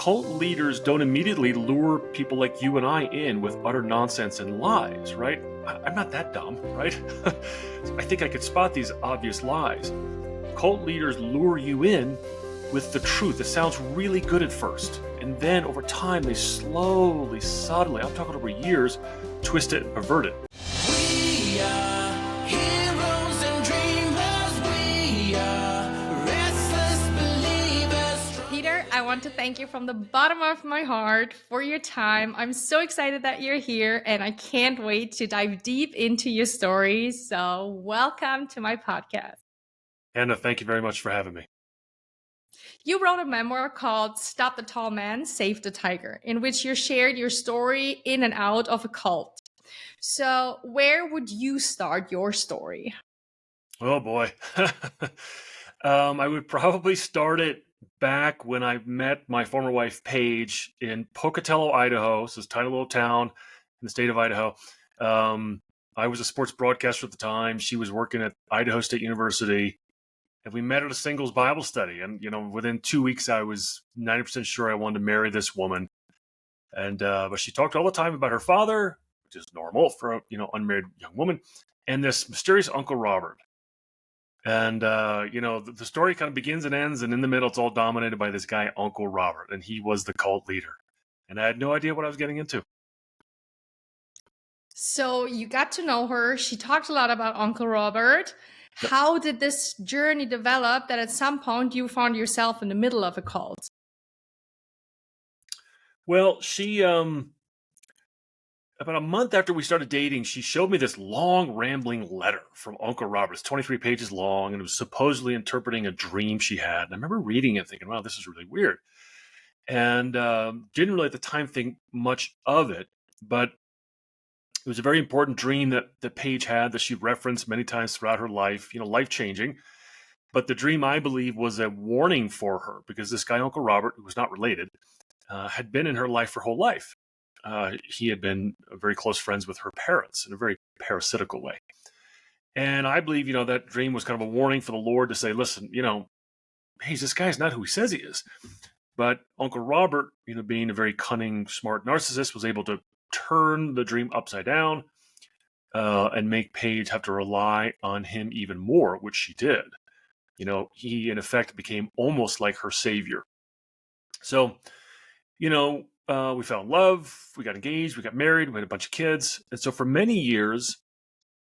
cult leaders don't immediately lure people like you and I in with utter nonsense and lies, right? I'm not that dumb, right? I think I could spot these obvious lies. Cult leaders lure you in with the truth. It sounds really good at first. And then over time, they slowly, subtly, I'm talking over years, twist it and pervert it. We are heroes and dreamers. We are restless believers. Peter, I want to thank you from the bottom of my heart for your time. I'm so excited that you're here and I can't wait to dive deep into your story. So welcome to my podcast. Hannah, thank you very much for having me. You wrote a memoir called Stop the Tall Man, Save the Tiger, in which you shared your story in and out of a cult. So where would you start your story? Oh boy. I would probably start it back when I met my former wife, Paige, in Pocatello, Idaho. So it's a tiny little town in the state of Idaho. I was a sports broadcaster at the time. She was working at Idaho State University. And we met at a singles Bible study. And, within 2 weeks, I was 90% sure I wanted to marry this woman. And but she talked all the time about her father, which is normal for a, unmarried young woman, and this mysterious Uncle Robert. And, the story kind of begins and ends. And in the middle, it's all dominated by this guy, Uncle Robert. And he was the cult leader. And I had no idea what I was getting into. So you got to know her. She talked a lot about Uncle Robert. How did this journey develop that at some point you found yourself in the middle of a cult? Well, she, about a month after we started dating, she showed me this long, rambling letter from Uncle Robert. It's 23 pages long, and it was supposedly interpreting a dream she had. And I remember reading it thinking, wow, this is really weird. And didn't really at the time think much of it, but it was a very important dream that Paige had that she referenced many times throughout her life, life-changing. But the dream, I believe, was a warning for her because this guy, Uncle Robert, who was not related, had been in her life her whole life. He had been very close friends with her parents in a very parasitical way. And I believe, that dream was kind of a warning for the Lord to say, listen, Paige, this guy's not who he says he is. But Uncle Robert, being a very cunning, smart narcissist, was able to turn the dream upside down and make Paige have to rely on him even more, which she did. He in effect became almost like her savior. So, we fell in love, we got engaged, we got married, we had a bunch of kids. And so for many years,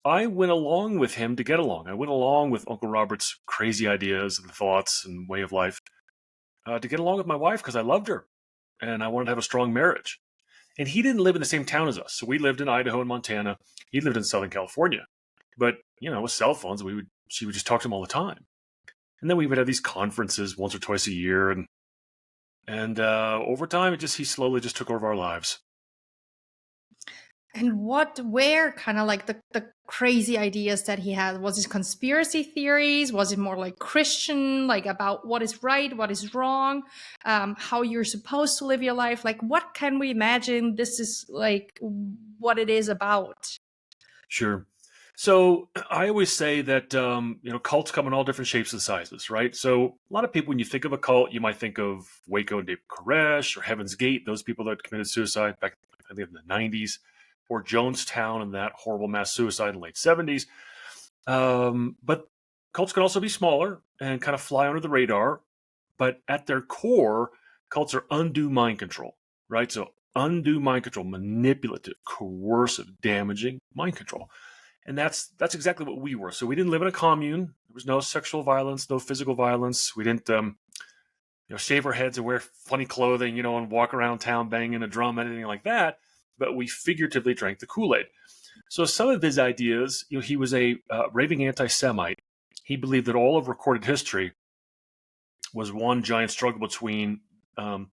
I went along with him to get along. I went along with Uncle Robert's crazy ideas and thoughts and way of life to get along with my wife because I loved her and I wanted to have a strong marriage. And he didn't live in the same town as us. So we lived in Idaho and Montana. He lived in Southern California. But, with cell phones, she would just talk to him all the time. And then we would have these conferences once or twice a year. And over time, he slowly just took over our lives. And what were kind of like the crazy ideas that he had? Was it conspiracy theories? Was it more like Christian, like about what is right, what is wrong, how you're supposed to live your life? Like, what can we imagine this is like what it is about? Sure. So I always say that, cults come in all different shapes and sizes, right? So a lot of people, when you think of a cult, you might think of Waco and David Koresh or Heaven's Gate, those people that committed suicide back, I think, in the 90s. Or Jonestown and that horrible mass suicide in the late 70s. But cults can also be smaller and kind of fly under the radar. But at their core, cults are undue mind control, right? So undue mind control, manipulative, coercive, damaging mind control. And that's exactly what we were. So we didn't live in a commune. There was no sexual violence, no physical violence. We didn't shave our heads and wear funny clothing, and walk around town banging a drum, anything like that. But we figuratively drank the Kool-Aid. So some of his ideas, he was a raving anti-Semite. He believed that all of recorded history was one giant struggle between the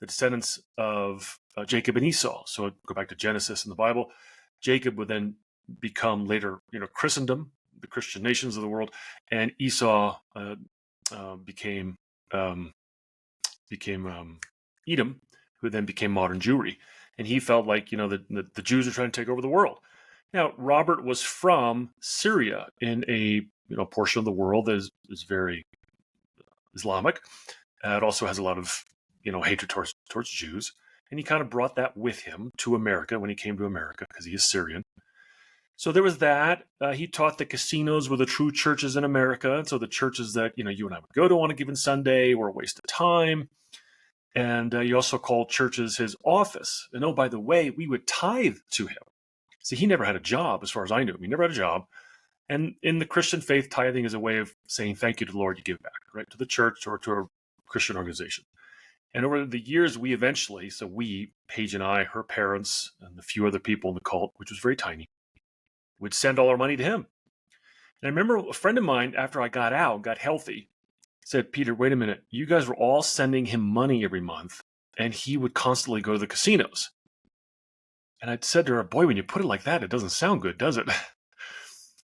descendants of Jacob and Esau. So go back to Genesis in the Bible. Jacob would then become later, Christendom, the Christian nations of the world, and Esau became Edom, who then became modern Jewry. And he felt like, the Jews are trying to take over the world. Now, Robert was from Syria in a portion of the world that is very Islamic. It also has a lot of hatred towards Jews. And he kind of brought that with him to America when he came to America, because he is Syrian. So there was that. He taught that casinos were the true churches in America. And so the churches that, you and I would go to on a given Sunday were a waste of time. And he also called churches his office. And oh, by the way, we would tithe to him. See, he never had a job, as far as I knew. He never had a job. And in the Christian faith, tithing is a way of saying thank you to the Lord. You give back, right, to the church or to a Christian organization. And over the years, we, Paige and I, her parents, and a few other people in the cult, which was very tiny, would send all our money to him. And I remember a friend of mine, after I got healthy, said, Peter, wait a minute. You guys were all sending him money every month, and he would constantly go to the casinos. And I'd said to her, boy, when you put it like that, it doesn't sound good, does it?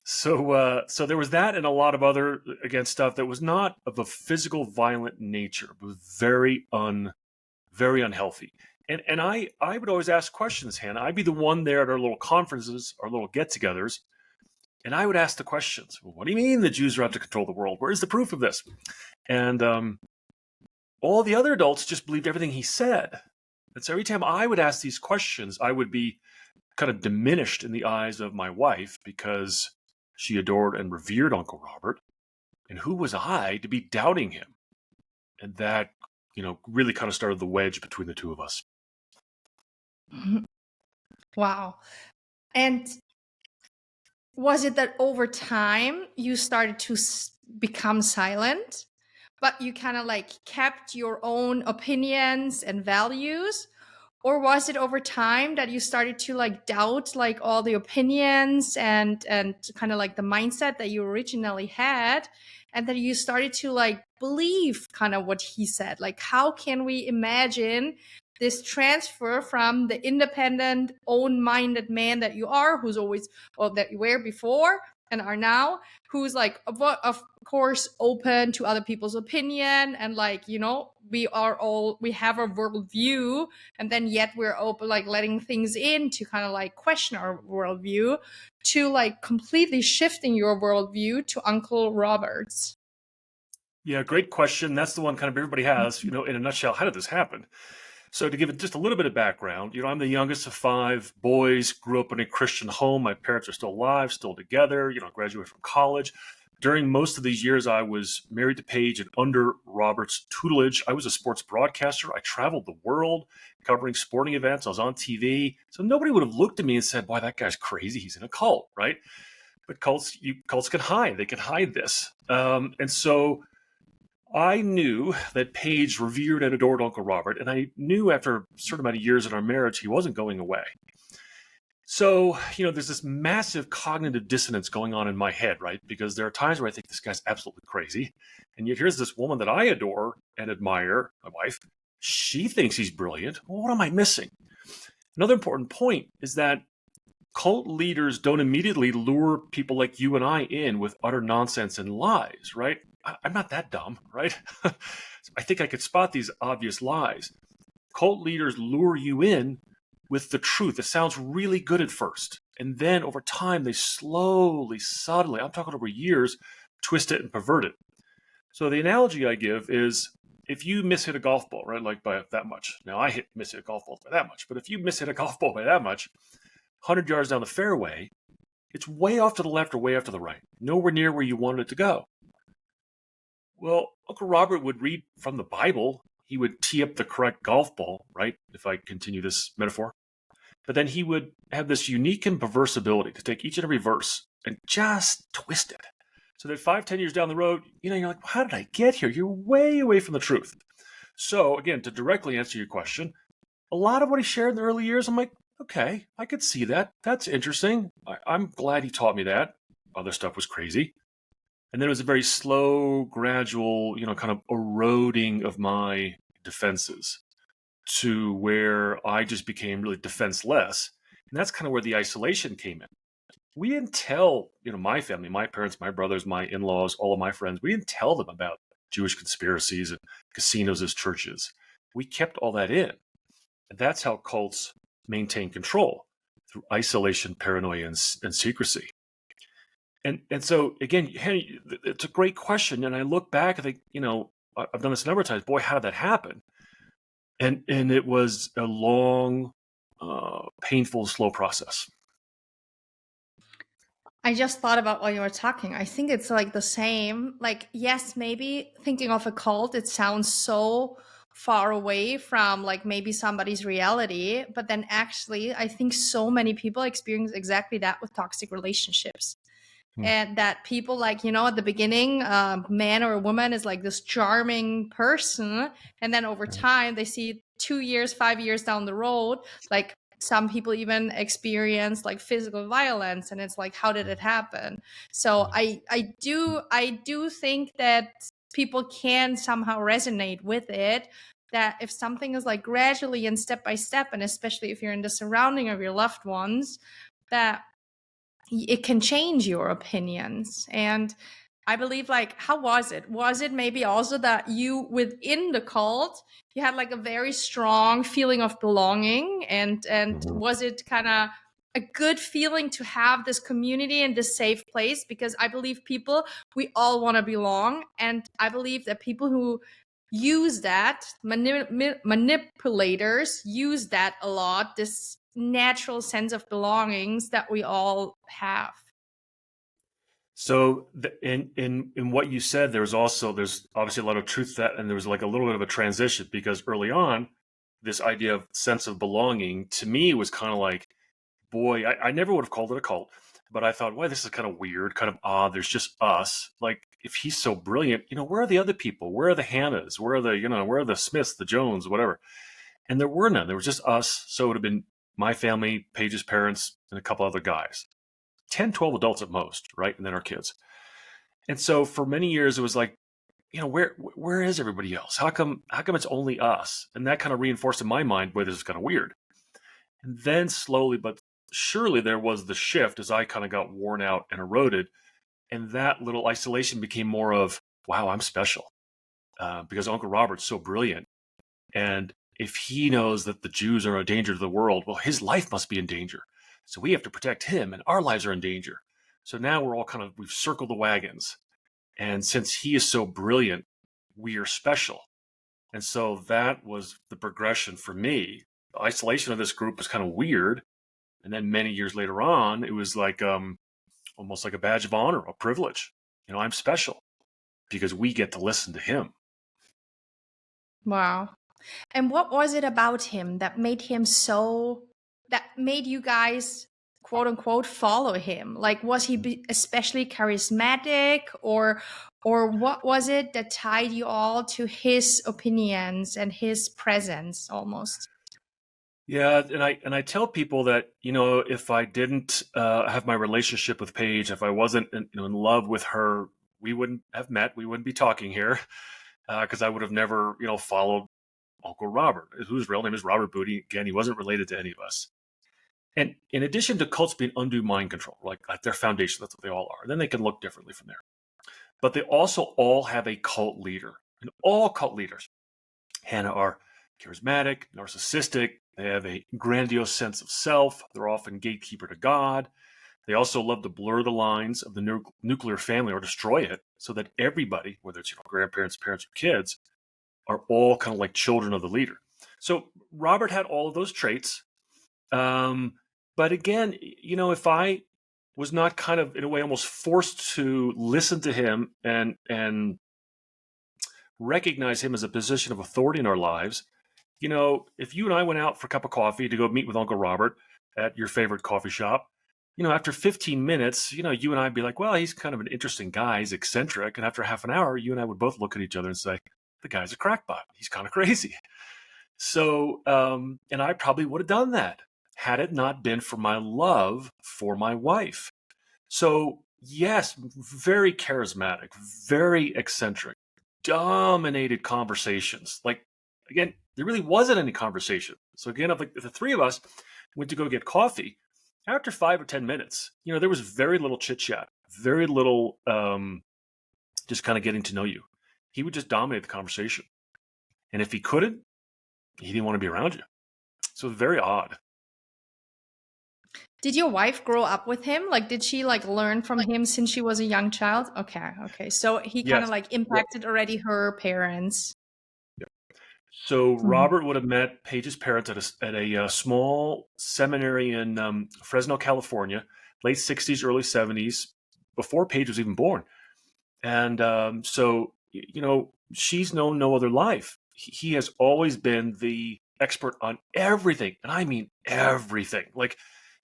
So there was that and a lot of other, again, stuff that was not of a physical, violent nature, but was very unhealthy. And I would always ask questions, Hannah. I'd be the one there at our little conferences, our little get-togethers, and I would ask the questions. Well, what do you mean the Jews are out to control the world? Where's the proof of this? And all the other adults just believed everything he said. And so every time I would ask these questions, I would be kind of diminished in the eyes of my wife because she adored and revered Uncle Robert. And who was I to be doubting him? And that, really kind of started the wedge between the two of us. Wow. And was it that over time you started to become silent, but you kind of kept your own opinions and values? Or was it over time that you started to doubt all the opinions and kind of the mindset that you originally had, and that you started to believe kind of what he said? How can we imagine this transfer from the independent, own-minded man that you are, who's always, that you were before and are now, who's of course open to other people's opinion, and we have a worldview, and then yet we're open, letting things in to kind of question our worldview, to completely shifting your worldview to Uncle Robert's? Yeah, great question. That's the one kind of everybody has, in a nutshell. How did this happen? So to give it just a little bit of background, I'm the youngest of 5 boys, grew up in a Christian home. My parents are still alive, still together, graduated from college. During most of these years, I was married to Paige, and under Robert's tutelage, I was a sports broadcaster. I traveled the world covering sporting events. I was on TV. So nobody would have looked at me and said, boy, that guy's crazy. He's in a cult, right? But cults can hide. They can hide this. And so I knew that Paige revered and adored Uncle Robert, and I knew after a certain amount of years in our marriage, he wasn't going away. So, there's this massive cognitive dissonance going on in my head, right? Because there are times where I think this guy's absolutely crazy. And yet here's this woman that I adore and admire, my wife. She thinks he's brilliant. Well, what am I missing? Another important point is that cult leaders don't immediately lure people like you and I in with utter nonsense and lies, right? I'm not that dumb, right? I think I could spot these obvious lies. Cult leaders lure you in with the truth. It sounds really good at first. And then over time, they slowly, subtly, I'm talking over years, twist it and pervert it. So the analogy I give is, if you mishit a golf ball, right, by that much. Now, I mishit a golf ball by that much. But if you mishit a golf ball by that much, 100 yards down the fairway, it's way off to the left or way off to the right. Nowhere near where you wanted it to go. Well, Uncle Robert would read from the Bible. He would tee up the correct golf ball, right? If I continue this metaphor. But then he would have this unique and perverse ability to take each and every verse and just twist it. So that 5-10 years down the road, you're like, how did I get here? You're way away from the truth. So again, to directly answer your question, a lot of what he shared in the early years, I'm like, okay, I could see that. That's interesting. I'm glad he taught me that. Other stuff was crazy. And then it was a very slow, gradual, kind of eroding of my defenses to where I just became really defenseless. And that's kind of where the isolation came in. We didn't tell, my family, my parents, my brothers, my in-laws, all of my friends, we didn't tell them about Jewish conspiracies and casinos as churches. We kept all that in. And that's how cults maintain control, through isolation, paranoia, and secrecy. And so, again, Henry, it's a great question. And I look back and think, I've done this a number of times. Boy, how did that happen? And it was a long, painful, slow process. I just thought about while you were talking. I think it's like the same. Like, yes, maybe thinking of a cult, it sounds so far away from like maybe somebody's reality. But then actually, I think so many people experience exactly that with toxic relationships. And that people like, you know, at the beginning, man or a woman is like this charming person. And then over time, they see 2 years, 5 years down the road, like some people even experience like physical violence. And it's like, how did it happen? So I do think that people can somehow resonate with it. That if something is like gradually and step by step, and especially if you're in the surrounding of your loved ones, that it can change your opinions. And I believe, like, how was it maybe also that you within the cult you had like a very strong feeling of belonging, and was it kind of a good feeling to have this community and this safe place? Because I believe people, we all want to belong, and I believe that people who use that, manipulators use that a lot, this natural sense of belongings that we all have. So in what you said, there's obviously a lot of truth to that, and there was like a little bit of a transition, because early on, this idea of sense of belonging to me was kind of like, boy, I never would have called it a cult, but I thought, well, this is kind of weird, kind of odd. There's just us. Like, if he's so brilliant, where are the other people? Where are the Hannahs? Where are the Smiths, the Jones, whatever? And there were none. There was just us. So it would have been my family, Paige's parents, and a couple other guys. 10, 12 adults at most, right? And then our kids. And so for many years, it was like, where is everybody else? How come it's only us? And that kind of reinforced in my mind, boy, this is kind of weird. And then slowly but surely there was the shift as I kind of got worn out and eroded. And that little isolation became more of, wow, I'm special, because Uncle Robert's so brilliant. And if he knows that the Jews are a danger to the world, well, his life must be in danger. So we have to protect him, and our lives are in danger. So now we're all we've circled the wagons. And since he is so brilliant, we are special. And so that was the progression for me. The isolation of this group was kind of weird. And then many years later on, it was like almost like a badge of honor, a privilege. I'm special because we get to listen to him. Wow. And what was it about him that made you guys, quote unquote, follow him? Like, was he especially charismatic, or what was it that tied you all to his opinions and his presence almost? Yeah, and I tell people that, if I didn't have my relationship with Paige, if I wasn't in love with her, we wouldn't have met. We wouldn't be talking here, because I would have never followed Uncle Robert, whose real name is Robert Booty. Again, he wasn't related to any of us. And in addition to cults being undue mind control, like at their foundation, that's what they all are. And then they can look differently from there. But they also all have a cult leader. And all cult leaders, Hannah, are charismatic, narcissistic. They have a grandiose sense of self. They're often gatekeeper to God. They also love to blur the lines of the nuclear family or destroy it, so that everybody, whether it's grandparents, parents, or kids, are all kind of like children of the leader. So Robert had all of those traits. But again, if I was not kind of in a way almost forced to listen to him and recognize him as a position of authority in our lives, if you and I went out for a cup of coffee to go meet with Uncle Robert at your favorite coffee shop, after 15 minutes, you and I'd be like, well, he's kind of an interesting guy. He's eccentric. And after half an hour, you and I would both look at each other and say, the guy's a crackpot. He's kind of crazy. So, and I probably would have done that had it not been for my love for my wife. So yes, very charismatic, very eccentric, dominated conversations. Like, again, there really wasn't any conversation. So again, if the three of us went to go get coffee, after 5 or 10 minutes, there was very little chit chat, very little just kind of getting to know you. He would just dominate the conversation. And if he couldn't, he didn't want to be around you. So very odd. Did your wife grow up with him? Like, did she learn from him since she was a young child? Okay. So he kind of Yes. impacted already her parents. So Mhm. Robert would have met Paige's parents at a small seminary in Fresno, California, late 60s, early 70s, before Paige was even born. And she's known no other life. He has always been the expert on everything. And I mean everything. Like,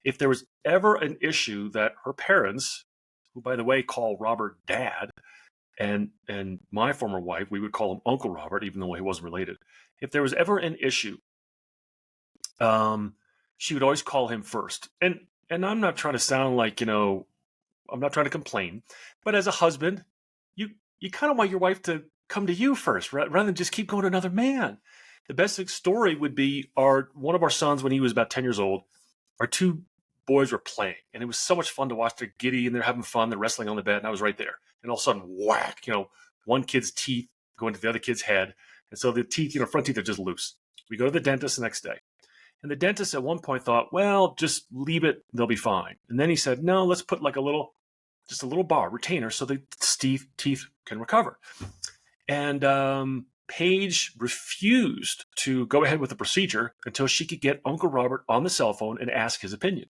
if there was ever an issue that her parents, who, by the way, call Robert dad, and my former wife, we would call him Uncle Robert, even though he wasn't related. If there was ever an issue, she would always call him first. And I'm not trying to sound like, I'm not trying to complain, but as a husband, you kind of want your wife to come to you first, rather than just keep going to another man. The best story would be one of our sons, when he was about 10 years old. Our two boys were playing, and it was so much fun to watch. They're giddy and they're having fun. They're wrestling on the bed, and I was right there. And all of a sudden, whack! One kid's teeth go into the other kid's head, and so the teeth, front teeth are just loose. We go to the dentist the next day. And the dentist at one point thought, well, just leave it, they'll be fine. And then he said, no, let's put like just a little bar, retainer, so the teeth can recover. And Paige refused to go ahead with the procedure until she could get Uncle Robert on the cell phone and ask his opinion.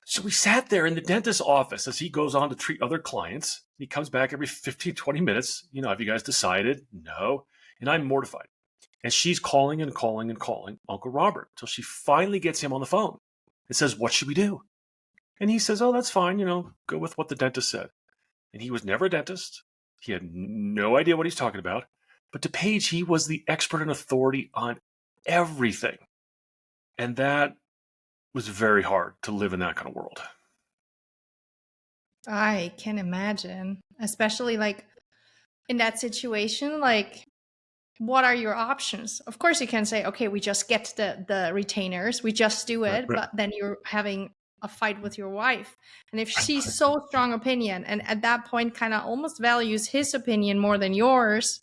So we sat there in the dentist's office as he goes on to treat other clients. He comes back every 15, 20 minutes. Have you guys decided? No. And I'm mortified. And she's calling and calling and calling Uncle Robert until she finally gets him on the phone and says, what should we do? And he says, oh, that's fine. Go with what the dentist said. And he was never a dentist. He had no idea what he's talking about. But to Paige, he was the expert and authority on everything. And that was very hard to live in that kind of world. I can imagine, especially like in that situation, like what are your options? Of course you can say, okay, we just get the retainers, we just do it, Right. but then you're having a fight with your wife. And if she's so strong opinion and at that point kind of almost values his opinion more than yours,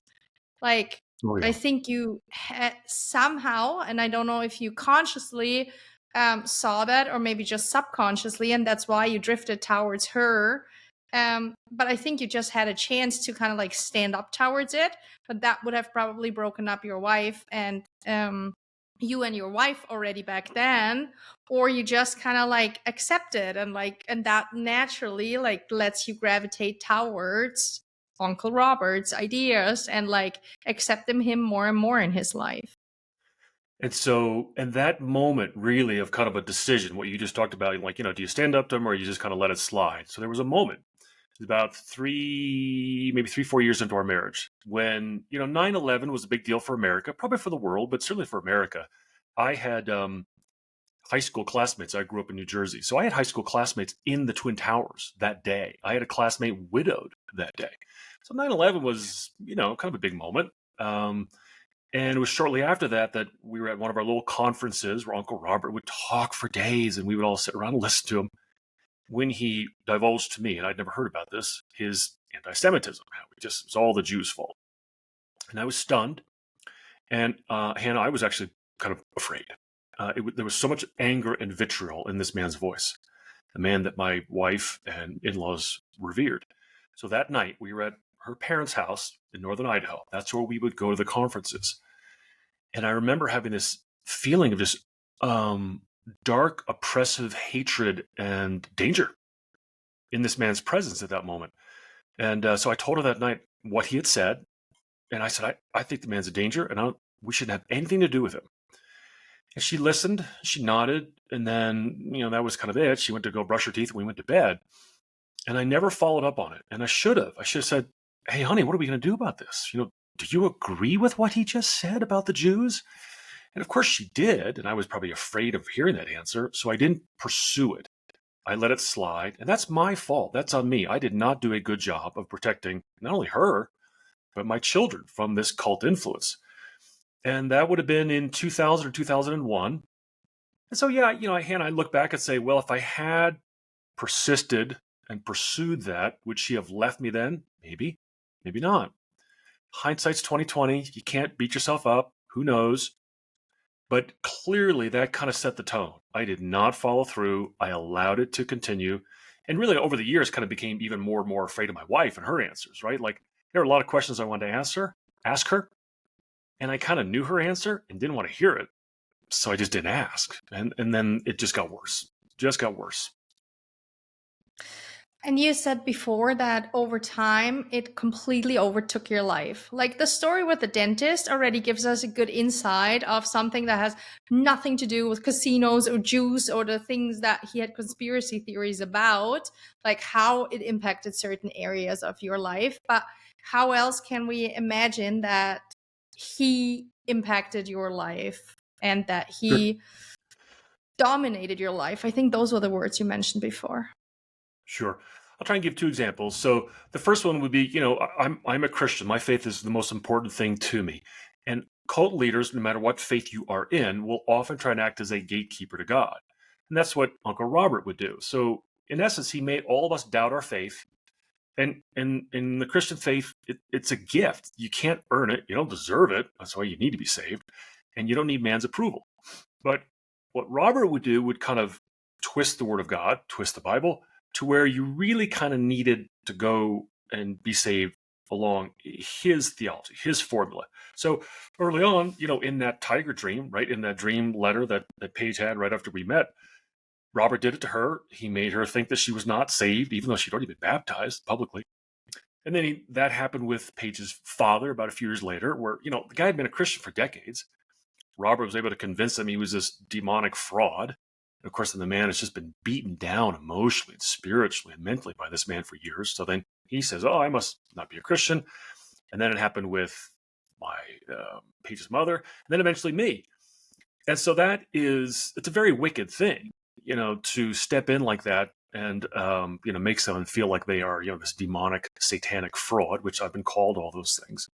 like Oh, yeah. I think you somehow, and I don't know if you consciously saw that or maybe just subconsciously, and that's why you drifted towards her. But I think you just had a chance to kind of like stand up towards it, but that would have probably broken up your wife and you and your wife already back then, or you just kind of like accept it and that naturally like lets you gravitate towards Uncle Robert's ideas and like accepting him more and more in his life. And that moment really of kind of a decision, what you just talked about, like, do you stand up to him or you just kind of let it slide? So there was a moment, it was about 4 years into our marriage, when, 9/11 was a big deal for America, probably for the world, but certainly for America. I had high school classmates. I grew up in New Jersey. So I had high school classmates in the Twin Towers that day. I had a classmate widowed that day. So 9/11 was, kind of a big moment. And it was shortly after that we were at one of our little conferences where Uncle Robert would talk for days and we would all sit around and listen to him, when he divulged to me, and I'd never heard about this, his anti-Semitism, how it was all the Jews' fault. And I was stunned. And Hannah, I was actually kind of afraid. There was so much anger and vitriol in this man's voice, a man that my wife and in-laws revered. So that night we were at her parents' house in northern Idaho. That's where we would go to the conferences. And I remember having this feeling of just dark, oppressive hatred and danger in this man's presence at that moment. And so I told her that night what he had said. And I said, I think the man's a danger and we shouldn't have anything to do with him. And she listened, she nodded, and then, that was kind of it. She went to go brush her teeth and we went to bed. And I never followed up on it. And I should have said, hey, honey, what are we going to do about this? Do you agree with what he just said about the Jews? And of course she did. And I was probably afraid of hearing that answer. So I didn't pursue it. I let it slide. And that's my fault. That's on me. I did not do a good job of protecting not only her, but my children from this cult influence. And that would have been in 2000 or 2001. And so, yeah, Hannah, I look back and say, well, if I had persisted and pursued that, would she have left me then? Maybe, maybe not. Hindsight's 2020. You can't beat yourself up. Who knows? But clearly that kind of set the tone. I did not follow through. I allowed it to continue. And really over the years kind of became even more and more afraid of my wife and her answers, right? Like there were a lot of questions I wanted to ask her. And I kind of knew her answer and didn't want to hear it. So I just didn't ask. And then it just got worse. Just got worse. And you said before that over time, it completely overtook your life. Like the story with the dentist already gives us a good insight of something that has nothing to do with casinos or juice or the things that he had conspiracy theories about, like how it impacted certain areas of your life. But how else can we imagine that he impacted your life and that he dominated your life? I think those were the words you mentioned before. Sure. I'll try and give two examples. So the first one would be, I'm a Christian. My faith is the most important thing to me. And cult leaders, no matter what faith you are in, will often try and act as a gatekeeper to God. And that's what Uncle Robert would do. So in essence, he made all of us doubt our faith. And in the Christian faith, it's a gift. You can't earn it. You don't deserve it. That's why you need to be saved. And you don't need man's approval. But what Robert would do would kind of twist the word of God, twist the Bible, to where you really kind of needed to go and be saved along his theology, his formula. So early on, in that tiger dream, right, in that dream letter that Paige had right after we met, Robert did it to her. He made her think that she was not saved, even though she'd already been baptized publicly. And then that happened with Paige's father about a few years later, where, the guy had been a Christian for decades. Robert was able to convince him he was this demonic fraud. And of course, then the man has just been beaten down emotionally and spiritually and mentally by this man for years. So then he says, oh, I must not be a Christian. And then it happened with my Paige's mother, and then eventually me. And so it's a very wicked thing, to step in like that and, make someone feel like they are, this demonic, satanic fraud, which I've been called all those things.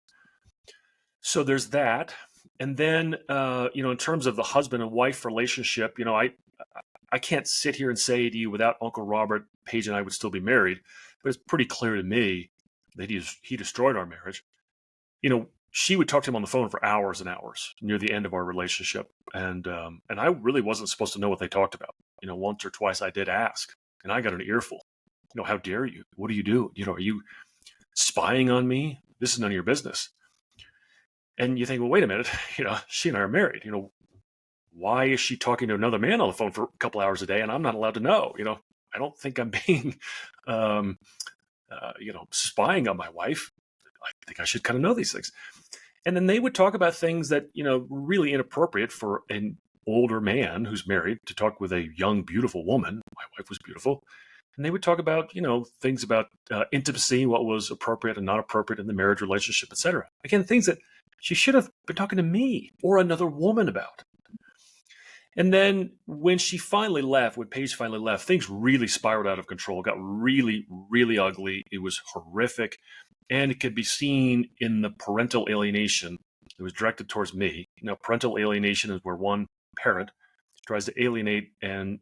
So there's that. And then, in terms of the husband and wife relationship, I can't sit here and say to you without Uncle Robert, Paige and I would still be married, but it's pretty clear to me that he destroyed our marriage. She would talk to him on the phone for hours and hours near the end of our relationship. And I really wasn't supposed to know what they talked about. Once or twice I did ask, and I got an earful. How dare you? What do you do? Are you spying on me? This is none of your business. And you think, well, wait a minute, she and I are married. Why is she talking to another man on the phone for a couple hours a day and I'm not allowed to know? I don't think I'm being, spying on my wife. I think I should kind of know these things. And then they would talk about things that, were really inappropriate for an older man who's married to talk with a young, beautiful woman. My wife was beautiful. And they would talk about, things about intimacy, what was appropriate and not appropriate in the marriage relationship, etc. Again, things that she should have been talking to me or another woman about. And then when Paige finally left, things really spiraled out of control. It got really, really ugly. It was horrific. And it could be seen in the parental alienation that was directed towards me. Parental alienation is where one parent tries to alienate and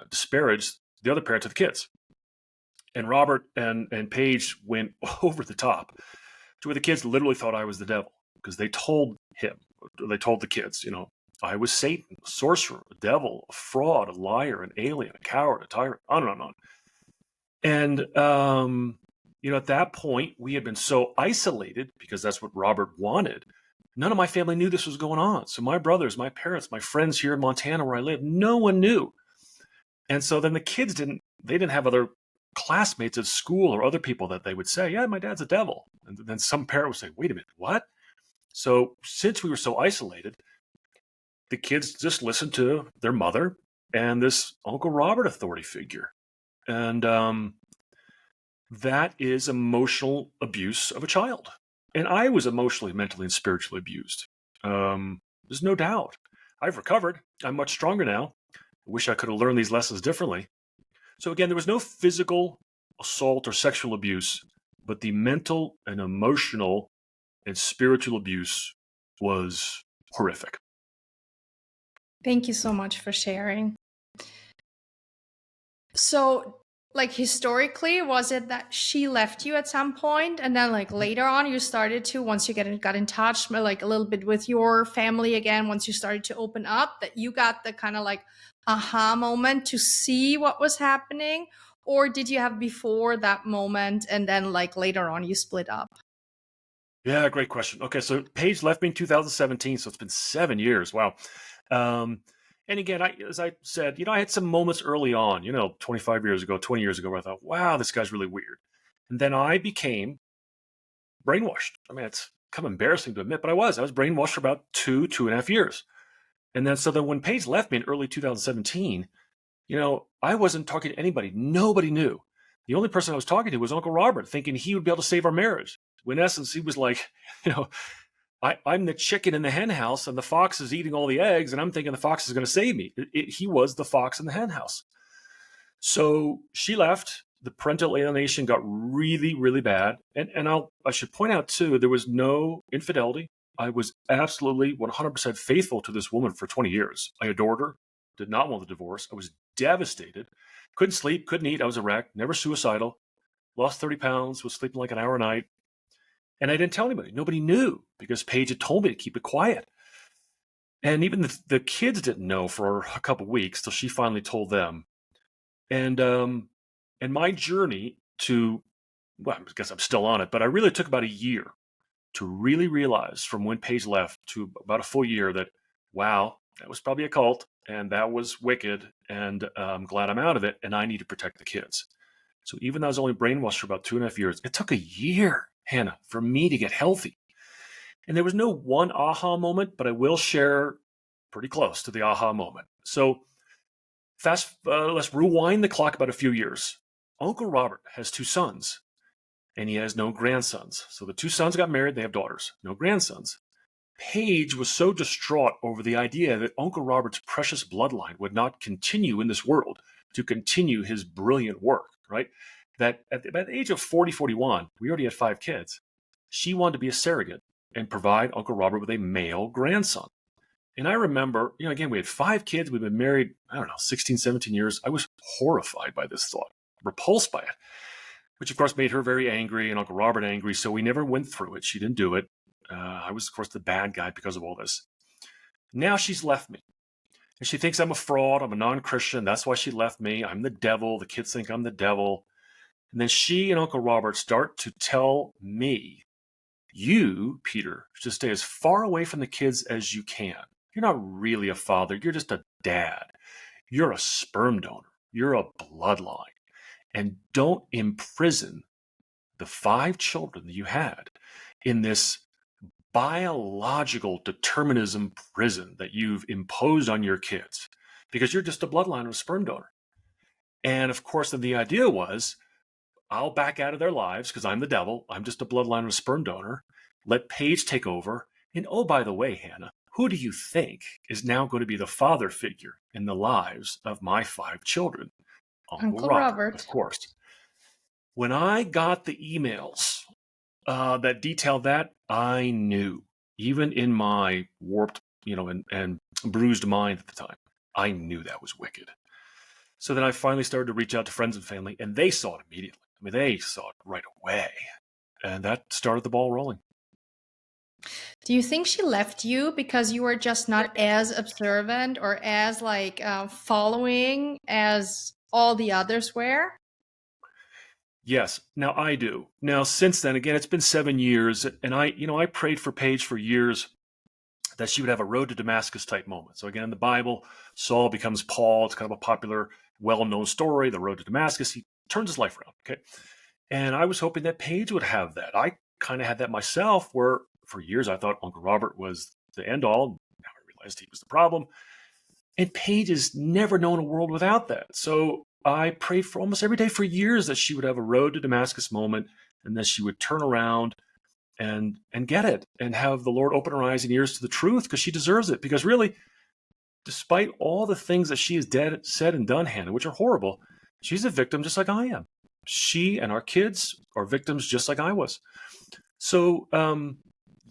disparage the other parent to the kids. And Robert and Paige went over the top to where the kids literally thought I was the devil because they told the kids, I was Satan, a sorcerer, a devil, a fraud, a liar, an alien, a coward, a tyrant, on and on and on. And, at that point, we had been so isolated because that's what Robert wanted. None of my family knew this was going on. So my brothers, my parents, my friends here in Montana where I live, no one knew. And so then the kids didn't have other classmates at school or other people that they would say, yeah, my dad's a devil. And then some parent would say, wait a minute, what? So since we were so isolated, the kids just listened to their mother and this Uncle Robert authority figure. And that is emotional abuse of a child. And I was emotionally, mentally, and spiritually abused. There's no doubt. I've recovered. I'm much stronger now. I wish I could have learned these lessons differently. So again, there was no physical assault or sexual abuse, but the mental and emotional and spiritual abuse was horrific. Thank you so much for sharing. So, historically, was it that she left you at some point, and then later on you started to, once you got in touch a little bit with your family again, once you started to open up, that you got the kind of aha moment to see what was happening? Or did you have before that moment and then later on you split up? Yeah, great question. Okay, so Paige left me in 2017, so it's been 7 years. Wow. Um, and again, as I said, I had some moments early on, 25 years ago, 20 years ago, where I thought, wow, this guy's really weird. And then I became brainwashed. I mean, it's kind of embarrassing to admit, but I was brainwashed for about 2.5 years. And then when Paige left me in early 2017, I wasn't talking to anybody. Nobody knew. The only person I was talking to was Uncle Robert, thinking he would be able to save our marriage. When in essence, he was like, I'm the chicken in the hen house and the fox is eating all the eggs, and I'm thinking the fox is going to save me. He was the fox in the hen house. So she left. The parental alienation got really, really bad. And I should point out, too, there was no infidelity. I was absolutely 100% faithful to this woman for 20 years. I adored her, did not want the divorce. I was devastated. Couldn't sleep, couldn't eat. I was a wreck, never suicidal. Lost 30 pounds, was sleeping like an hour a night. And I didn't tell anybody. Nobody knew because Paige had told me to keep it quiet. And even the kids didn't know for a couple of weeks till she finally told them. And my journey I guess I'm still on it, but I really took about a year to really realize from when Paige left to about a full year that, wow, that was probably a cult and that was wicked. And I'm glad I'm out of it. And I need to protect the kids. So even though I was only brainwashed for about 2.5 years, it took a year, Hannah, for me to get healthy. And there was no one aha moment, but I will share pretty close to the aha moment. So let's rewind the clock about a few years. Uncle Robert has 2 sons, and he has no grandsons. So the 2 sons got married, they have daughters, no grandsons. Paige was so distraught over the idea that Uncle Robert's precious bloodline would not continue in this world to continue his brilliant work, right? That at the age of 40, 41, we already had 5 kids. She wanted to be a surrogate and provide Uncle Robert with a male grandson. And I remember, again, we had 5 kids. We've been married, 16, 17 years. I was horrified by this thought, repulsed by it, which of course made her very angry and Uncle Robert angry. So we never went through it. She didn't do it. I was, of course, the bad guy because of all this. Now she's left me. And she thinks I'm a fraud. I'm a non-Christian. That's why she left me. I'm the devil. The kids think I'm the devil. And then she and Uncle Robert start to tell me, you, Peter, should stay as far away from the kids as you can. You're not really a father. You're just a dad. You're a sperm donor. You're a bloodline. And don't imprison the 5 children that you had in this biological determinism prison that you've imposed on your kids because you're just a bloodline of a sperm donor. And of course, then the idea was, I'll back out of their lives because I'm the devil. I'm just a bloodline of a sperm donor. Let Paige take over. And oh, by the way, Hannah, who do you think is now going to be the father figure in the lives of my 5 children? Uncle Robert. Of course. When I got the emails that detailed that, I knew, even in my warped, and bruised mind at the time, I knew that was wicked. So then I finally started to reach out to friends and family, and they saw it immediately. I mean, they saw it right away. And that started the ball rolling. Do you think she left you because you were just not as observant or as following as all the others were? Yes. Now I do. Now, since then, again, it's been 7 years, and I prayed for Paige for years that she would have a road to Damascus type moment. So again, in the Bible, Saul becomes Paul. It's kind of a popular, well-known story, the road to Damascus. He turns his life around. Okay. And I was hoping that Paige would have that. I kind of had that myself, where for years I thought Uncle Robert was the end all. Now I realized he was the problem. And Paige has never known a world without that. So I prayed for almost every day for years that she would have a road to Damascus moment, and that she would turn around and get it and have the Lord open her eyes and ears to the truth, because she deserves it. Because really, despite all the things that she has said and done, Hannah, which are horrible, she's a victim just like I am. She and our kids are victims just like I was. So,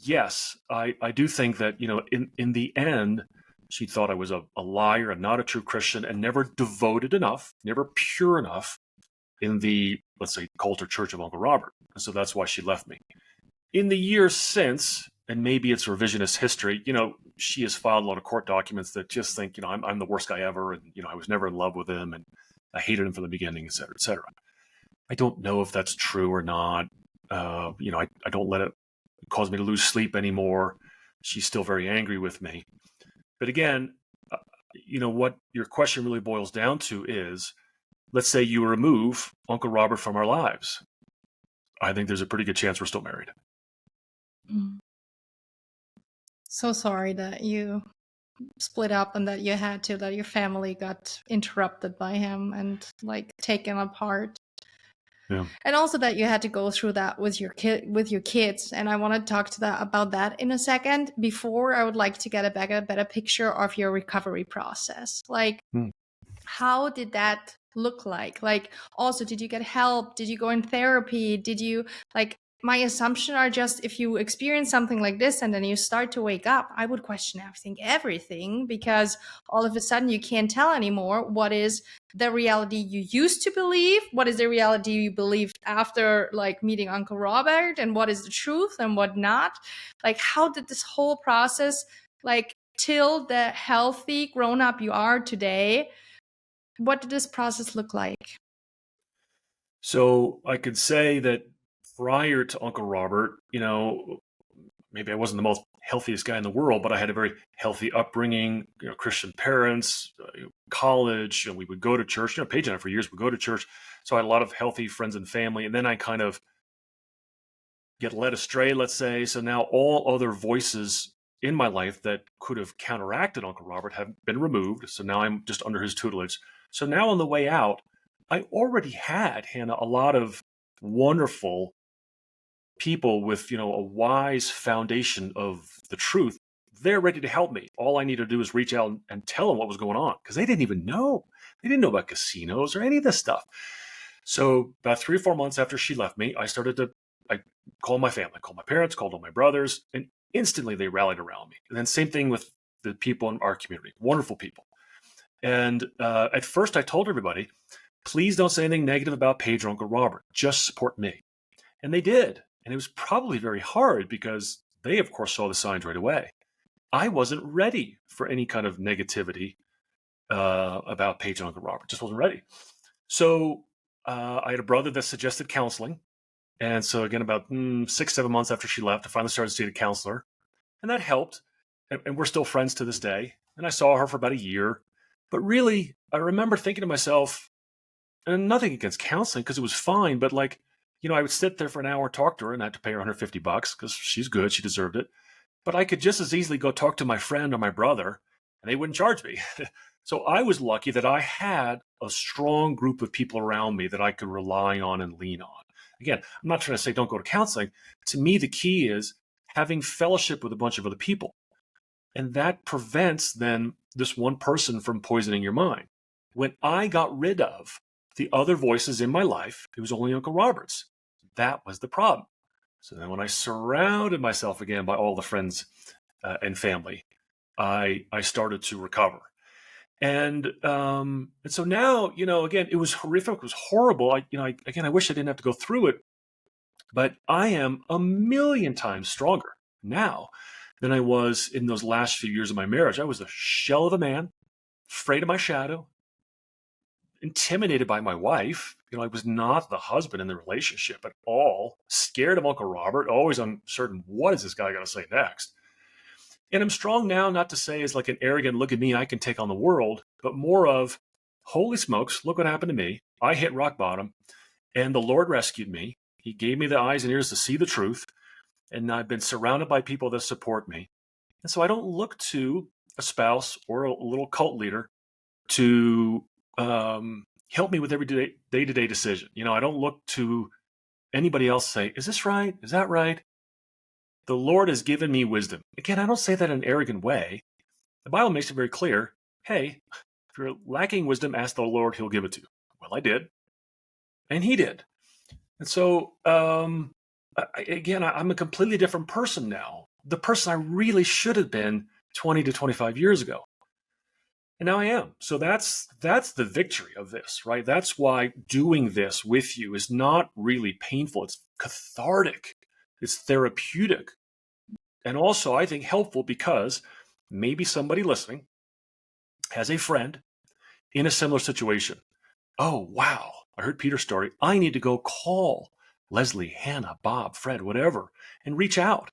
yes, I do think that, in the end, she thought I was a liar and not a true Christian and never devoted enough, never pure enough in the, let's say, cult or church of Uncle Robert. And so that's why she left me. In the years since, and maybe it's revisionist history, she has filed a lot of court documents that just think, I'm the worst guy ever. And, I was never in love with him and I hated him from the beginning, et cetera, et cetera. I don't know if that's true or not. I don't let it, cause me to lose sleep anymore. She's still very angry with me. But again, what your question really boils down to is, let's say you remove Uncle Robert from our lives. I think there's a pretty good chance we're still married. So sorry that you split up and that your family got interrupted by him and like taken apart. Yeah. And also that you had to go through that with your kids. And I want to talk about that in a second. Before, I would like to get a better picture of your recovery process. Like, how did that look like? Like, also, did you get help? Did you go in therapy? Did you, like, my assumption are just if you experience something like this and then you start to wake up, I would question everything, because all of a sudden you can't tell anymore what is the reality you used to believe, what is the reality you believed after like meeting Uncle Robert, and what is the truth and what not. Like, how did this whole process, like till the healthy grown up you are today, what did this process look like? So I could say that prior to Uncle Robert, maybe I wasn't the most healthiest guy in the world, but I had a very healthy upbringing, Christian parents, college, and we would go to church. Paige and I for years would go to church. So I had a lot of healthy friends and family. And then I kind of get led astray, let's say. So now all other voices in my life that could have counteracted Uncle Robert have been removed. So now I'm just under his tutelage. So now on the way out, I already had, Hannah, a lot of wonderful people with, a wise foundation of the truth. They're ready to help me. All I need to do is reach out and tell them what was going on, because they didn't even know. They didn't know about casinos or any of this stuff. So about 3 or 4 months after she left me, I called my family, called my parents, called all my brothers, and instantly they rallied around me. And then same thing with the people in our community, wonderful people. And at first I told everybody, please don't say anything negative about Paige or Uncle Robert. Just support me. And they did. And it was probably very hard because they, of course, saw the signs right away. I wasn't ready for any kind of negativity about Paige and Uncle Robert. Just wasn't ready. So I had a brother that suggested counseling. And so again, about 6-7 months after she left, I finally started seeing a counselor. And that helped. And we're still friends to this day. And I saw her for about a year. But really, I remember thinking to myself, and nothing against counseling because it was fine, but like, I would sit there for an hour and talk to her, and I had to pay her $150 because she's good. She deserved it. But I could just as easily go talk to my friend or my brother, and they wouldn't charge me. So I was lucky that I had a strong group of people around me that I could rely on and lean on. Again, I'm not trying to say don't go to counseling. To me, the key is having fellowship with a bunch of other people. And that prevents then this one person from poisoning your mind. When I got rid of the other voices in my life, it was only Uncle Robert's. That was the problem. So then when I surrounded myself again by all the friends and family, I started to recover. And so now, again, it was horrific. It was horrible. I wish I didn't have to go through it. But I am a million times stronger now than I was in those last few years of my marriage. I was a shell of a man, afraid of my shadow, intimidated by my wife. I was not the husband in the relationship at all, scared of Uncle Robert, always uncertain, what is this guy going to say next? And I'm strong now, not to say as like an arrogant, look at me, I can take on the world, but more of, holy smokes, look what happened to me. I hit rock bottom and the Lord rescued me. He gave me the eyes and ears to see the truth. And I've been surrounded by people that support me. And so I don't look to a spouse or a little cult leader to help me with every day-to-day decision. I don't look to anybody else say, is this right? Is that right? The Lord has given me wisdom. Again, I don't say that in an arrogant way. The Bible makes it very clear. Hey, if you're lacking wisdom, ask the Lord, he'll give it to you. Well, I did. And he did. And so, I'm a completely different person now. The person I really should have been 20 to 25 years ago. And now I am. So that's the victory of this, right? That's why doing this with you is not really painful. It's cathartic. It's therapeutic. And also, I think, helpful because maybe somebody listening has a friend in a similar situation. Oh, wow. I heard Peter's story. I need to go call Leslie, Hannah, Bob, Fred, whatever, and reach out,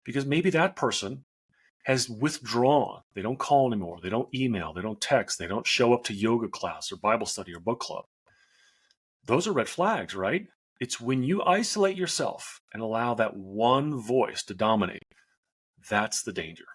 because maybe that person has withdrawn. They don't call anymore. They don't email. They don't text. They don't show up to yoga class or Bible study or book club. Those are red flags, right? It's when you isolate yourself and allow that one voice to dominate. That's the danger.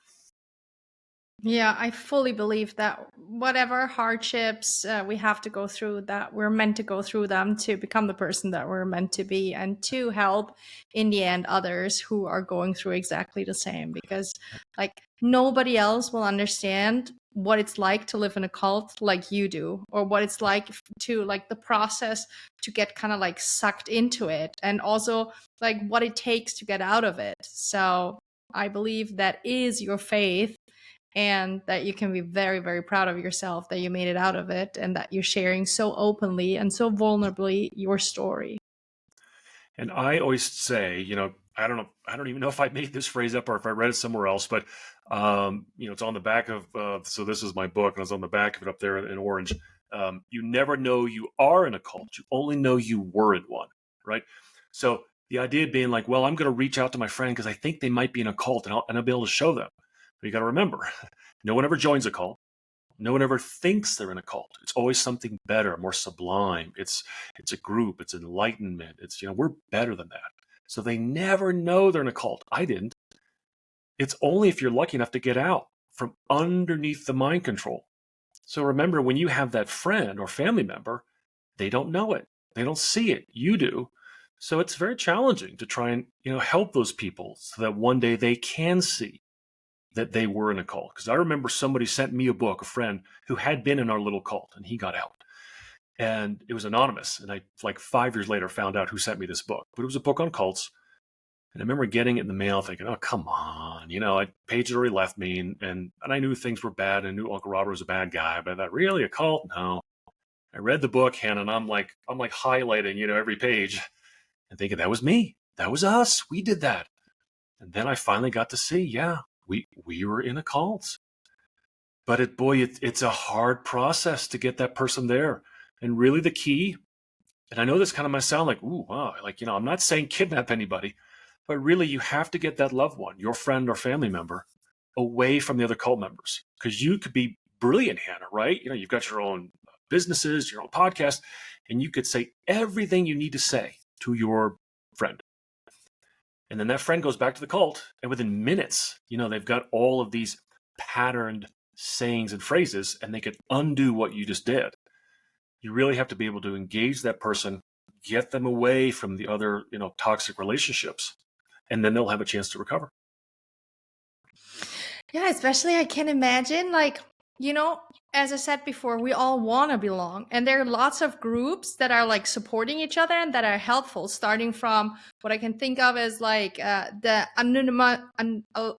Yeah, I fully believe that whatever hardships we have to go through, that we're meant to go through them to become the person that we're meant to be, and to help in the end others who are going through exactly the same. Because like nobody else will understand what it's like to live in a cult like you do, or what it's like to like the process to get kind of like sucked into it, and also like what it takes to get out of it. So I believe that is your faith, and that you can be very, very proud of yourself that you made it out of it, and that you're sharing so openly and so vulnerably your story. And I always say, I don't even know if I made this phrase up or if I read it somewhere else, but it's on the back of, so this is my book, and it's on the back of it up there in orange. You never know you are in a cult. You only know you were in one, right? So the idea being like, well, I'm going to reach out to my friend because I think they might be in a cult, and I'll be able to show them. But you got to remember, no one ever joins a cult. No one ever thinks they're in a cult. It's always something better, more sublime. It's a group. It's enlightenment. It's, we're better than that. So they never know they're in a cult. I didn't. It's only if you're lucky enough to get out from underneath the mind control. So remember, when you have that friend or family member, they don't know it. They don't see it. You do. So it's very challenging to try and, help those people so that one day they can see that they were in a cult. Because I remember somebody sent me a book, a friend who had been in our little cult, and he got out. And it was anonymous. And I, like 5 years later, found out who sent me this book. But it was a book on cults. And I remember getting it in the mail thinking, oh, come on. Paige had already left me. And I knew things were bad. And I knew Uncle Robert was a bad guy. But I thought, really, a cult? No. I read the book, Hannah, and I'm like highlighting, every page and thinking, that was me. That was us. We did that. And then I finally got to see, yeah, we were in a cult. But it's a hard process to get that person there. And really the key, and I know this kind of might sound like, ooh, wow, I'm not saying kidnap anybody, but really you have to get that loved one, your friend or family member, away from the other cult members. Because you could be brilliant, Hannah, right? You've got your own businesses, your own podcast, and you could say everything you need to say to your friend. And then that friend goes back to the cult, and within minutes, they've got all of these patterned sayings and phrases, and they could undo what you just did. You really have to be able to engage that person, get them away from the other, toxic relationships, and then they'll have a chance to recover. Yeah, especially I can imagine, as I said before, we all want to belong. And there are lots of groups that are supporting each other and that are helpful, starting from what I can think of as the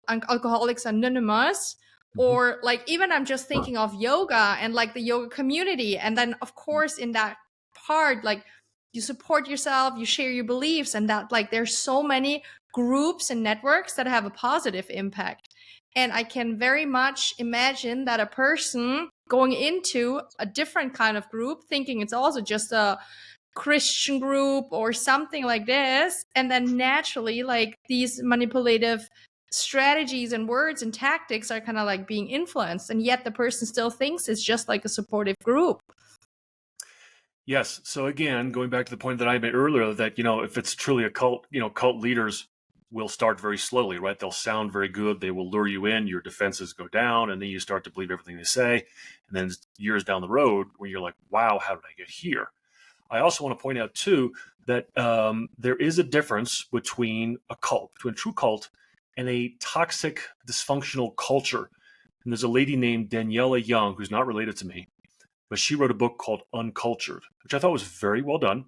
Alcoholics Anonymous, or even I'm just thinking of yoga and the yoga community. And then, of course, in that part, you support yourself, you share your beliefs, and that there's so many groups and networks that have a positive impact. And I can very much imagine that a person going into a different kind of group, thinking it's also just a Christian group or something like this, and then naturally these manipulative strategies and words and tactics are kind of being influenced, and yet the person still thinks it's just a supportive group. Yes. So again, going back to the point that I made earlier, that if it's truly a cult, cult leaders will start very slowly, right? They'll sound very good. They will lure you in. Your defenses go down, and then you start to believe everything they say. And then years down the road, where you're like, wow, how did I get here? I also want to point out too that there is a difference between a cult, between a true cult and a toxic, dysfunctional culture. And there's a lady named Daniela Young, who's not related to me, but she wrote a book called Uncultured, which I thought was very well done.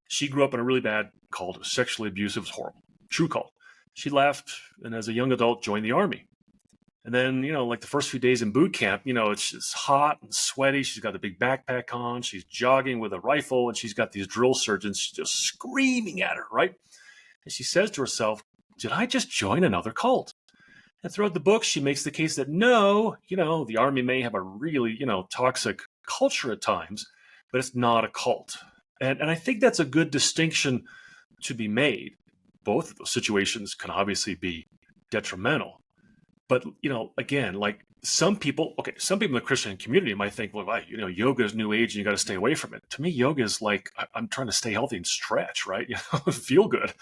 She grew up in a really bad cult. It was sexually abusive. It was horrible. True cult. She left, and as a young adult, joined the army. And then, the first few days in boot camp, it's just hot and sweaty. She's got a big backpack on. She's jogging with a rifle, and she's got these drill sergeants just screaming at her, right? And she says to herself, did I just join another cult? And throughout the book, she makes the case that no, the army may have a really, toxic culture at times, but it's not a cult. And I think that's a good distinction to be made. Both of those situations can obviously be detrimental. But, again, like some people in the Christian community might think, well, yoga is new age and you got to stay away from it. To me, yoga is like, I'm trying to stay healthy and stretch, right? Feel good.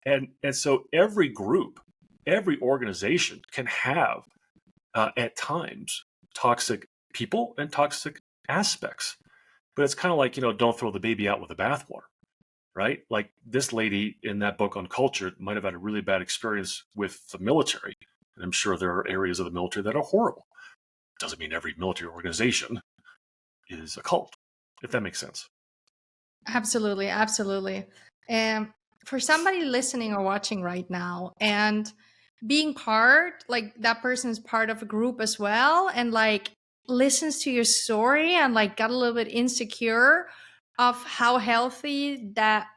And so every group, every organization can have, at times, toxic people and toxic aspects. But it's kind of like, don't throw the baby out with the bathwater, right? Like this lady in that book on culture might have had a really bad experience with the military. And I'm sure there are areas of the military that are horrible. Doesn't mean every military organization is a cult, if that makes sense. Absolutely, absolutely. And for somebody listening or watching right now and being part, like that person is part of a group as well, and like listens to your story and like got a little bit insecure of how healthy that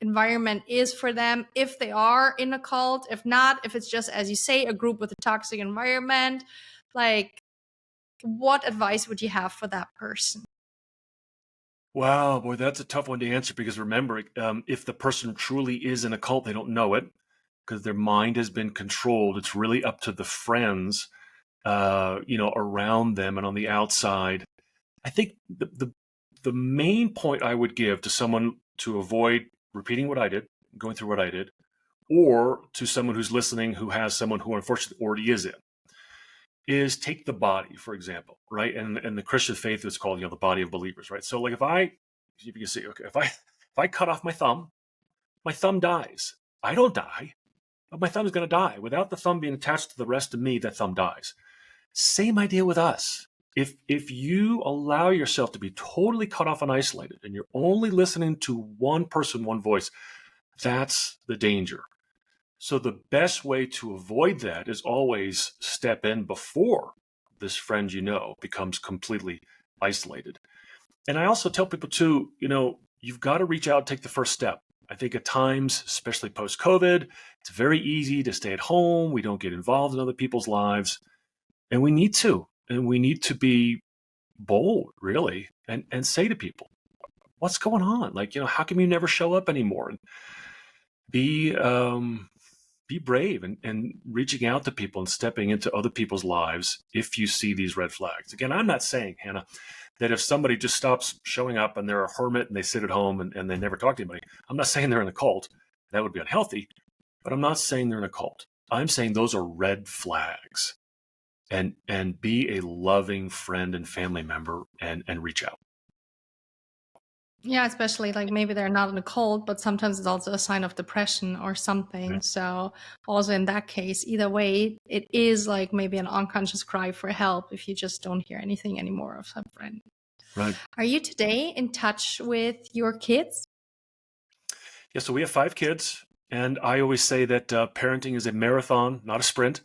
environment is for them, if they are in a cult, if not, if it's just, as you say, a group with a toxic environment, like what advice would you have for that person? Wow, boy, that's a tough one to answer because remember, if the person truly is in a cult, they don't know it because their mind has been controlled. It's really up to the friends, around them and on the outside. I think the main point I would give to someone to avoid repeating what I did, going through what I did, or to someone who's listening who has someone who unfortunately already is in, is take the body, for example, right? And the Christian faith is called, the body of believers, right? So like if you can see, okay, if I cut off my thumb dies. I don't die, but my thumb is going to die. Without the thumb being attached to the rest of me, that thumb dies. Same idea with us. If you allow yourself to be totally cut off and isolated, and you're only listening to one person, one voice, that's the danger. So the best way to avoid that is always step in before this friend becomes completely isolated. And I also tell people too, you've got to reach out and take the first step. I think at times, especially post-COVID, it's very easy to stay at home. We don't get involved in other people's lives. And we need to. And we need to be bold, really, and say to people, what's going on? Like, how come you never show up anymore? And be brave and reaching out to people and stepping into other people's lives if you see these red flags. Again, I'm not saying, Hannah, that if somebody just stops showing up and they're a hermit and they sit at home and they never talk to anybody, I'm not saying they're in a cult. That would be unhealthy. But I'm not saying they're in a cult. I'm saying those are red flags. And be a loving friend and family member and reach out. Yeah, especially like maybe they're not in a cult, but sometimes it's also a sign of depression or something. Yeah. So also in that case, either way, it is like maybe an unconscious cry for help if you just don't hear anything anymore of some friend. Right. Are you today in touch with your kids? Yeah, so we have 5 kids, and I always say that parenting is a marathon, not a sprint.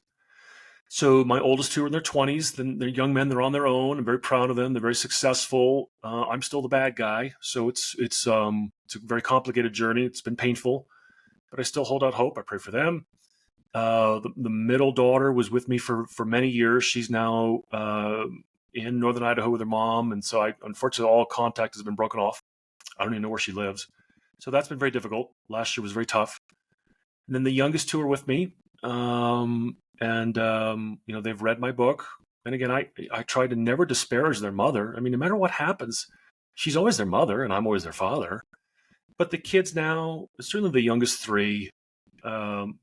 So my oldest 2 are in their 20s. Then they're young men. They're on their own. I'm very proud of them. They're very successful. I'm still the bad guy. So it's a very complicated journey. It's been painful, but I still hold out hope. I pray for them. The middle daughter was with me for many years. She's now in northern Idaho with her mom. And so unfortunately, all contact has been broken off. I don't even know where she lives. So that's been very difficult. Last year was very tough. And then the youngest 2 are with me. They've read my book. And again, I try to never disparage their mother. I mean, no matter what happens, she's always their mother and I'm always their father. But the kids now, certainly the youngest 3,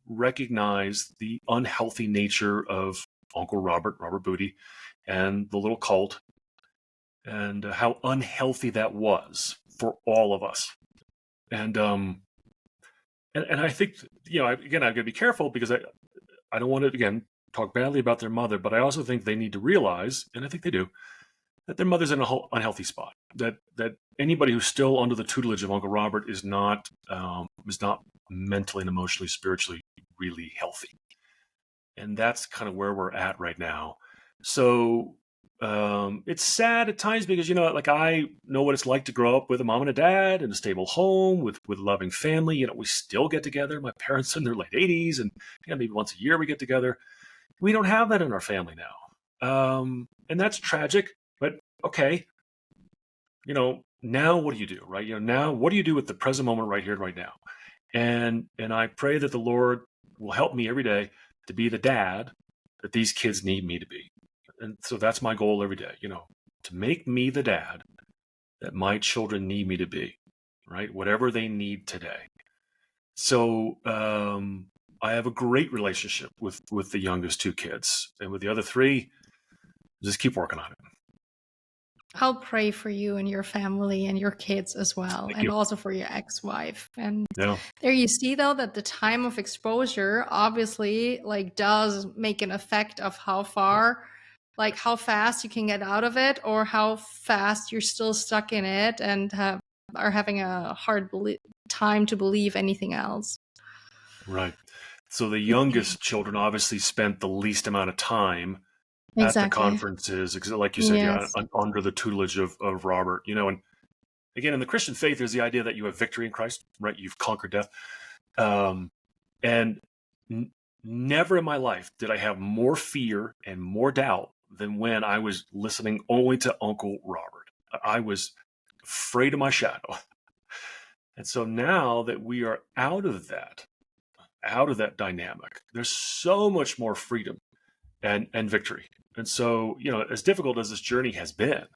recognize the unhealthy nature of Uncle Robert Booty, and the little cult, and how unhealthy that was for all of us. And I think, again, I've got to be careful because I don't want to, again, talk badly about their mother, but I also think they need to realize, and I think they do, that their mother's in an unhealthy spot. That anybody who's still under the tutelage of Uncle Robert is not mentally and emotionally, spiritually really healthy. And that's kind of where we're at right now. So it's sad at times because, I know what it's like to grow up with a mom and a dad in a stable home with a loving family. We still get together. My parents in their late 80s, and maybe once a year we get together. We don't have that in our family now. And that's tragic, but okay. Now what do you do, right? Now what do you do with the present moment right here, right now? And I pray that the Lord will help me every day to be the dad that these kids need me to be. And so that's my goal every day, to make me the dad that my children need me to be, right? Whatever they need today. So I have a great relationship with the youngest two kids, and with the other three, just keep working on it. I'll pray for you and your family and your kids as well, Thank and you. also for your ex-wife. And Yeah, there you see, though, that the time of exposure obviously does make an effect of how far, how fast you can get out of it, or how fast you're still stuck in it and are having a hard time to believe anything else. right. So the youngest children obviously spent the least amount of time at the Exactly. conferences, like you said, Yes. under the tutelage of Robert, and again, in the Christian faith, there's the idea that you have victory in Christ, right? You've conquered death. And never in my life did I have more fear and more doubt than when I was listening only to Uncle Robert. I was afraid of my shadow. And so now that we are out of that dynamic, there's so much more freedom and victory. And so, as difficult as this journey has been,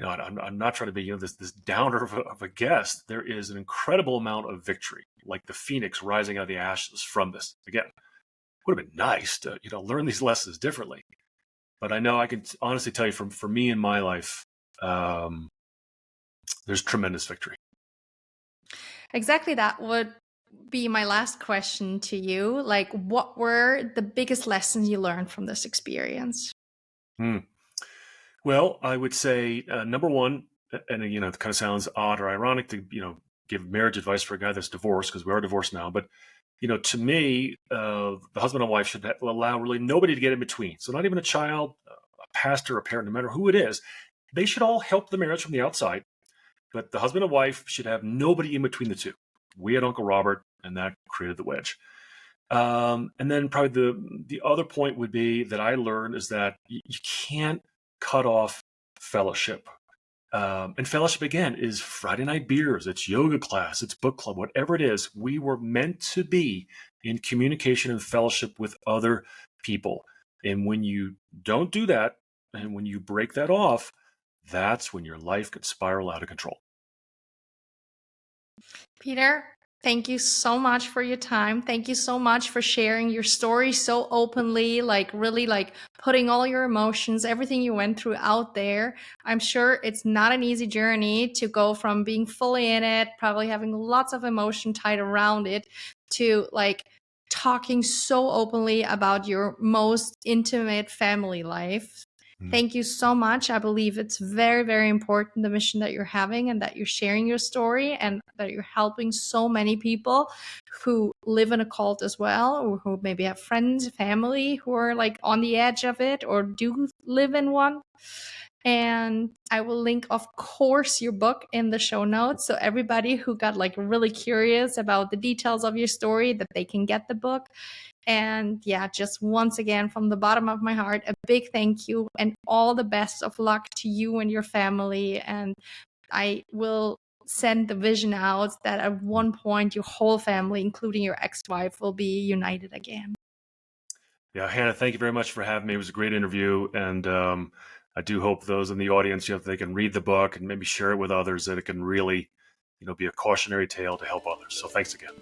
I'm not trying to be, this downer of a guest. There is an incredible amount of victory, like the phoenix rising out of the ashes from this. Again, would have been nice to, learn these lessons differently. But I know I can honestly tell you for me in my life, there's tremendous victory. Exactly, that would be my last question to you. What were the biggest lessons you learned from this experience? Well, I would say number one, and it kind of sounds odd or ironic to give marriage advice for a guy that's divorced, because we are divorced now. But to me, the husband and wife should allow really nobody to get in between. So not even a child, a pastor, a parent, no matter who it is, they should all help the marriage from the outside. But the husband and wife should have nobody in between the two. We had Uncle Robert, and that created the wedge. And then probably the other point would be that I learned is that you can't cut off fellowship. And fellowship, again, is Friday night beers, it's yoga class, it's book club, whatever it is. We were meant to be in communication and fellowship with other people. And when you don't do that, and when you break that off, that's when your life could spiral out of control. Peter, thank you so much for your time. Thank you so much for sharing your story so openly, really putting all your emotions, everything you went through out there. I'm sure it's not an easy journey to go from being fully in it, probably having lots of emotion tied around it, to talking so openly about your most intimate family life. Thank you so much. I believe it's very, very important, the mission that you're having, and that you're sharing your story, and that you're helping so many people who live in a cult as well, or who maybe have friends, family who are on the edge of it or do live in one. And I will link, of course, your book in the show notes. So everybody who got really curious about the details of your story, that they can get the book. And yeah, just once again, from the bottom of my heart, a big thank you and all the best of luck to you and your family. And I will send the vision out that at one point your whole family, including your ex-wife, will be united again. Yeah, Hannah, thank you very much for having me. It was a great interview. And I do hope those in the audience, if they can read the book and maybe share it with others, that it can really, be a cautionary tale to help others. So thanks again.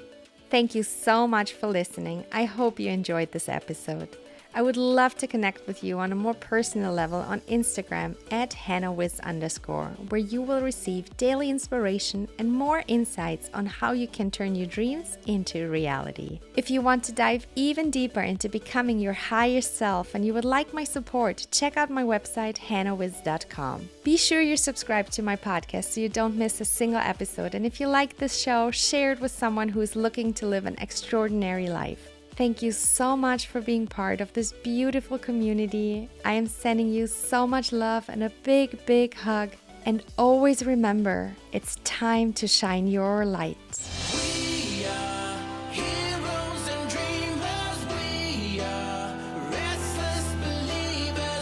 Thank you so much for listening. I hope you enjoyed this episode. I would love to connect with you on a more personal level on Instagram at HannahWiz_, where you will receive daily inspiration and more insights on how you can turn your dreams into reality. If you want to dive even deeper into becoming your higher self and you would like my support, check out my website, hannahwiz.com. Be sure you're subscribed to my podcast so you don't miss a single episode. And if you like this show, share it with someone who is looking to live an extraordinary life. Thank you so much for being part of this beautiful community. I am sending you so much love and a big, big hug. And always remember, it's time to shine your light.